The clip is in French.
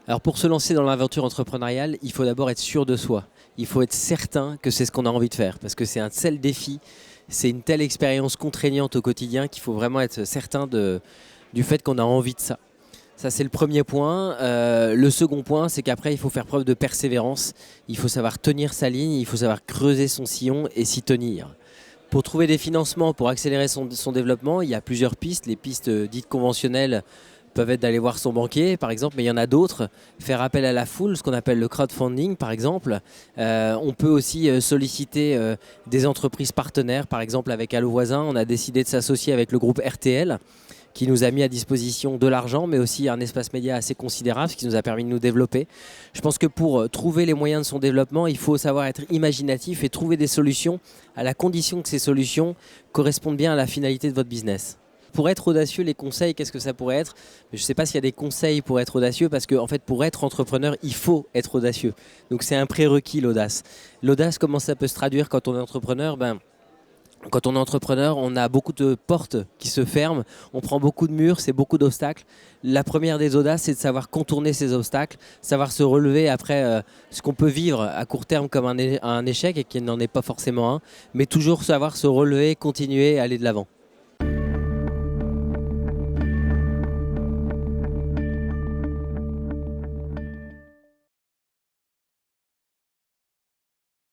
Alors pour se lancer dans l'aventure entrepreneuriale, il faut d'abord être sûr de soi. Il faut être certain que c'est ce qu'on a envie de faire parce que c'est un tel défi, c'est une telle expérience contraignante au quotidien qu'il faut vraiment être certain du fait qu'on a envie de ça. Ça, c'est le premier point. Le second point, c'est qu'après, il faut faire preuve de persévérance. Il faut savoir tenir sa ligne, il faut savoir creuser son sillon et s'y tenir. Pour trouver des financements, pour accélérer son développement, il y a plusieurs pistes. Les pistes dites conventionnelles peuvent être d'aller voir son banquier, par exemple, mais il y en a d'autres. Faire appel à la foule, ce qu'on appelle le crowdfunding, par exemple. On peut aussi solliciter des entreprises partenaires, par exemple avec Allo Voisin. On a décidé de s'associer avec le groupe RTL, qui nous a mis à disposition de l'argent, mais aussi un espace média assez considérable, ce qui nous a permis de nous développer. Je pense que pour trouver les moyens de son développement, il faut savoir être imaginatif et trouver des solutions, à la condition que ces solutions correspondent bien à la finalité de votre business. Pour être audacieux, les conseils, qu'est-ce que ça pourrait être? Je ne sais pas s'il y a des conseils pour être audacieux, parce que en fait, pour être entrepreneur, il faut être audacieux. Donc c'est un prérequis, l'audace. L'audace, comment ça peut se traduire quand on est entrepreneur? Quand on est entrepreneur, on a beaucoup de portes qui se ferment, on prend beaucoup de murs, c'est beaucoup d'obstacles. La première des audaces, c'est de savoir contourner ces obstacles, savoir se relever après ce qu'on peut vivre à court terme comme un échec et qui n'en est pas forcément un, mais toujours savoir se relever, continuer, aller de l'avant.